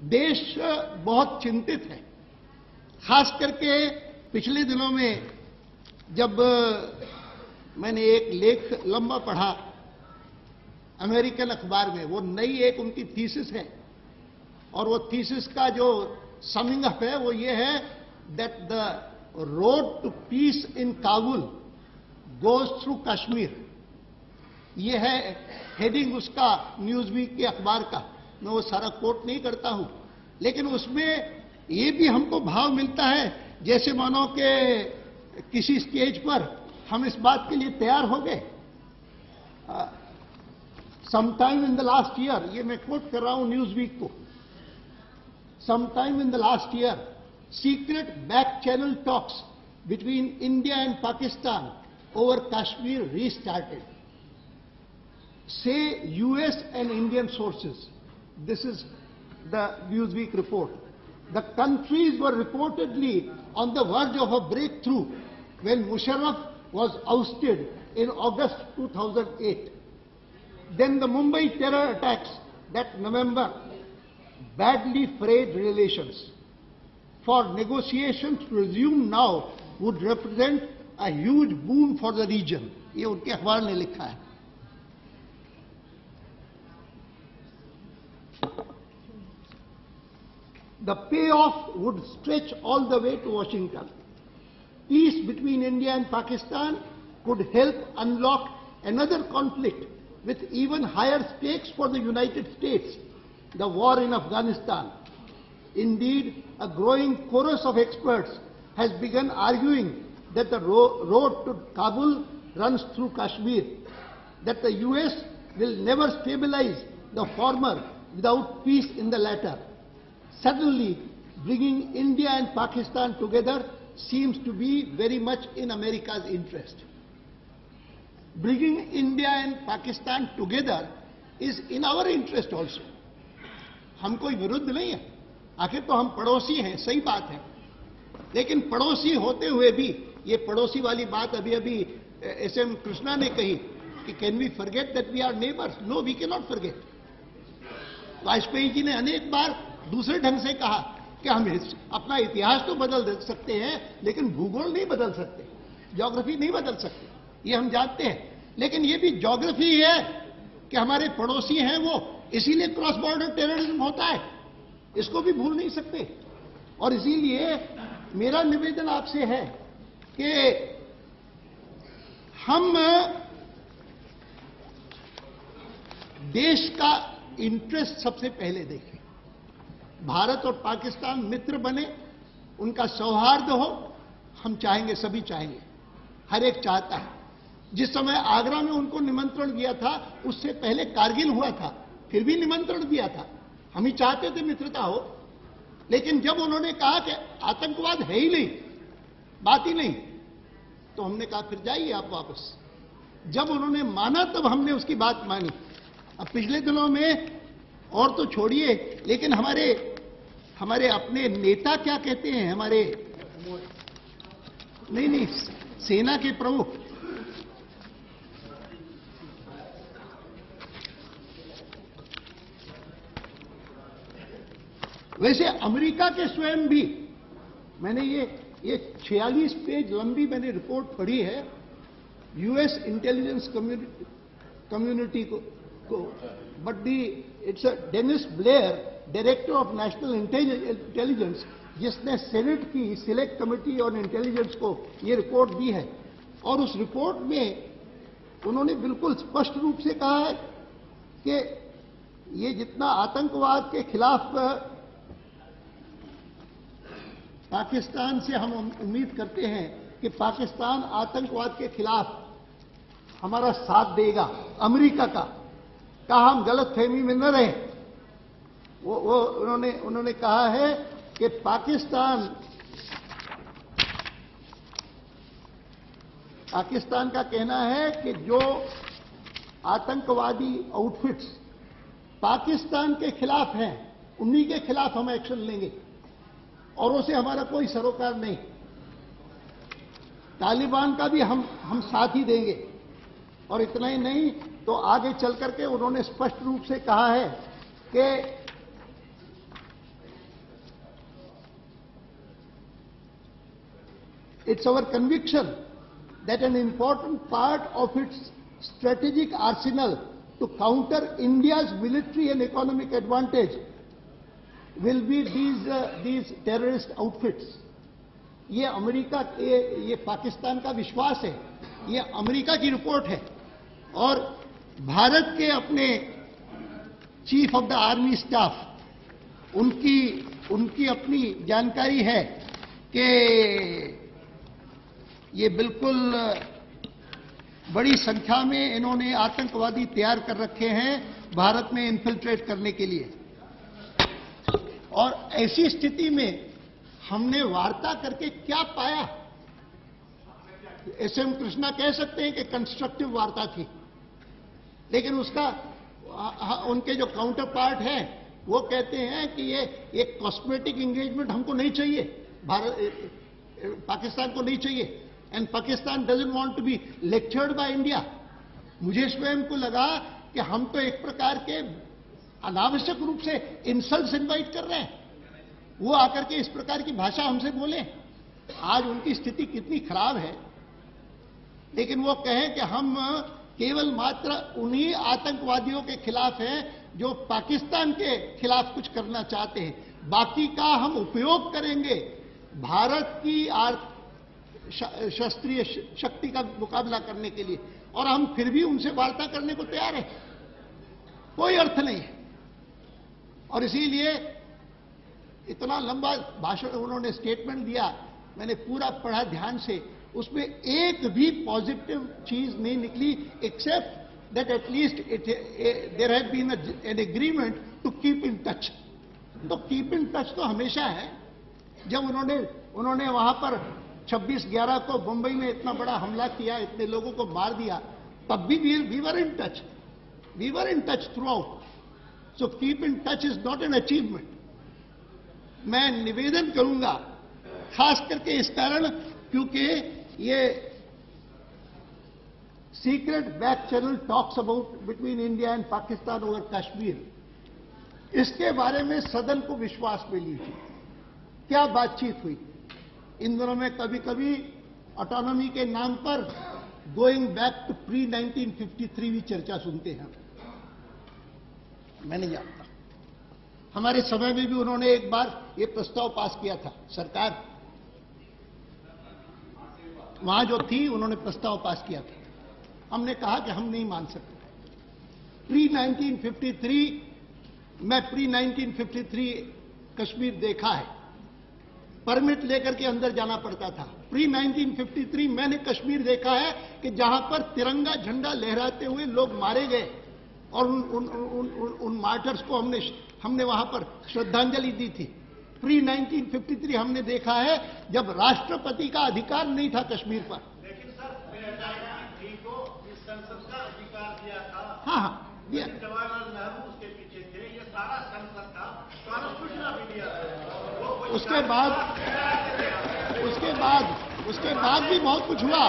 देश बहुत चिंतित है। खास करके पिछले दिनों में जब मैंने एक लेख लंबा पढ़ा अमेरिकन अखबार में, वो नई एक उनकी थीसिस है और वो थीसिस का जो समिंग अप है वो ये है that the road to peace in Kabul goes through Kashmir. ये है हेडिंग उसका न्यूज वीक के अखबार का। मैं वो सारा कोट नहीं करता हूं, लेकिन उसमें ये भी हमको भाव मिलता है जैसे मानो कि किसी स्टेज पर हम इस बात के लिए तैयार हो गए। Sometime in the last year, ये मैं कोट कर रहा हूं न्यूज वीक को, sometime in the last year secret back channel talks between India and Pakistan over Kashmir restarted, say US and Indian sources. This is the Newsweek report. The countries were reportedly on the verge of a breakthrough when Musharraf was ousted in August 2008. Then the Mumbai terror attacks that November badly frayed relations. For negotiations to resume now would represent a huge boon for the region. ये उनके अखबार ने लिखा है। The payoff would stretch all the way to Washington. Peace between India and Pakistan could help unlock another conflict with even higher stakes for the United States, the war in Afghanistan. Indeed, a growing chorus of experts has begun arguing that the road to Kabul runs through Kashmir, that the US will never stabilize the former without peace in the latter. Suddenly, bringing India and Pakistan together seems to be very much in America's interest. Bringing India and Pakistan together is in our interest also. हम कोई विरुद्ध नहीं है, आखिर तो हम पड़ोसी हैं, सही बात है। लेकिन पड़ोसी होते हुए भी ये पड़ोसी वाली बात अभी SM कृष्णा ने कही कि can we forget that we are neighbours? No, we can not forget. Vajpayee ji ने अनेक बार दूसरे ढंग से कहा कि हम अपना इतिहास तो बदल सकते हैं लेकिन भूगोल नहीं बदल सकते, ज्योग्राफी नहीं बदल सकते, ये हम जानते हैं। लेकिन ये भी ज्योग्राफी है कि हमारे पड़ोसी हैं वो, इसीलिए क्रॉस बॉर्डर टेररिज्म होता है, इसको भी भूल नहीं सकते। और इसीलिए मेरा निवेदन आपसे है कि हम देश का इंटरेस्ट सबसे पहले देखें। भारत और पाकिस्तान मित्र बने, उनका सौहार्द हो, हम चाहेंगे, सभी चाहेंगे, हर एक चाहता है। जिस समय आगरा में उनको निमंत्रण दिया था उससे पहले कारगिल हुआ था, फिर भी निमंत्रण दिया था, हम ही चाहते थे मित्रता हो। लेकिन जब उन्होंने कहा कि आतंकवाद है ही नहीं, बात ही नहीं, तो हमने कहा फिर जाइए आप वापस। जब उन्होंने माना तब हमने उसकी बात मानी। अब पिछले दिनों में और तो छोड़िए, लेकिन हमारे अपने नेता क्या कहते हैं, हमारे नहीं सेना के प्रमुख, वैसे अमेरिका के स्वयं भी, मैंने ये 46 पेज लंबी मैंने रिपोर्ट पढ़ी है US इंटेलिजेंस कम्युनिटी को, but it's Dennis Blair, director of national intelligence, जिसने सेनेट की सिलेक्ट कमेटी ऑन इंटेलिजेंस को ये रिपोर्ट दी है। और उस रिपोर्ट में उन्होंने बिल्कुल स्पष्ट रूप से कहा है कि ये जितना आतंकवाद के खिलाफ पाकिस्तान से हम उम्मीद करते हैं कि पाकिस्तान आतंकवाद के खिलाफ हमारा साथ देगा, अमेरिका का हम गलत फहमी में न रहें। वो उन्होंने कहा है कि पाकिस्तान का कहना है कि जो आतंकवादी आउटफिट्स पाकिस्तान के खिलाफ हैं, उन्हीं के खिलाफ हम एक्शन लेंगे और उसे हमारा कोई सरोकार नहीं। तालिबान का भी हम साथ ही देंगे। और इतना ही नहीं तो आगे चल करके उन्होंने स्पष्ट रूप से कहा है कि It's our conviction that an important part of its strategic arsenal to counter India's military and economic advantage will be these terrorist outfits. ये अमेरिका ये पाकिस्तान का विश्वास है, ये अमेरिका की रिपोर्ट है और भारत के अपने chief of the army staff उनकी अपनी जानकारी है कि ये बिल्कुल बड़ी संख्या में इन्होंने आतंकवादी तैयार कर रखे हैं भारत में इन्फिल्ट्रेट करने के लिए। और ऐसी स्थिति में हमने वार्ता करके क्या पाया? एसएम कृष्णा कह सकते हैं कि कंस्ट्रक्टिव वार्ता थी, लेकिन उसका उनके जो काउंटर पार्ट है वो कहते हैं कि ये एक कॉस्मेटिक एंगेजमेंट हमको नहीं चाहिए, पाकिस्तान को नहीं चाहिए, and Pakistan doesn't want to be lectured by India. मुझे स्वयं को लगा कि हम तो एक प्रकार के अनावश्यक रूप से इंसल्ट्स इनवाइट कर रहे हैं, वो आकर के इस प्रकार की भाषा हमसे बोले। आज उनकी स्थिति कितनी खराब है, लेकिन वो कहें कि हम केवल मात्र उन्हीं आतंकवादियों के खिलाफ हैं जो पाकिस्तान के खिलाफ कुछ करना चाहते हैं, बाकी का हम उपयोग करेंगे भारत की शस्त्रीय शक्ति का मुकाबला करने के लिए, और हम फिर भी उनसे वार्ता करने को तैयार हैं। कोई अर्थ नहीं है। और इसीलिए इतना लंबा भाषण उन्होंने स्टेटमेंट दिया, मैंने पूरा पढ़ा ध्यान से, उसमें एक भी पॉजिटिव चीज नहीं निकली except that at least there had been an agreement to keep in touch. तो कीप इन टच तो हमेशा है। जब उन्होंने वहां पर 26/11 को मुंबई में इतना बड़ा हमला किया, इतने लोगों को मार दिया, तब भी we were in touch, we were in touch throughout. So keep in touch is not an achievement. मैं निवेदन करूंगा खास करके इस कारण क्योंकि ये secret back channel talks about between India and Pakistan over Kashmir, इसके बारे में सदन को विश्वास में लीजिए। क्या बातचीत हुई इन दिनों में? कभी कभी ऑटोनॉमी के नाम पर गोइंग बैक टू प्री 1953 भी चर्चा सुनते हैं। मैं नहीं जानता। हमारे समय में भी उन्होंने एक बार ये प्रस्ताव पास किया था, सरकार वहां जो थी उन्होंने प्रस्ताव पास किया था। हमने कहा कि हम नहीं मान सकते। प्री 1953 मैं प्री 1953 कश्मीर देखा है, परमिट लेकर के अंदर जाना पड़ता था। प्री 1953 मैंने कश्मीर देखा है कि जहां पर तिरंगा झंडा लहराते हुए लोग मारे गए और उन मार्टर्स को हमने वहां पर श्रद्धांजलि दी थी। प्री 1953 हमने देखा है जब राष्ट्रपति का अधिकार नहीं था कश्मीर पर। लेकिन सर 2003 को इस संसद का अधिकार दिया था। हाँ जवाहरलाल नेहरू उसके पीछे थे, ये सारा संसद था, सूचना भी दिया था। उसके बाद भी बहुत कुछ हुआ।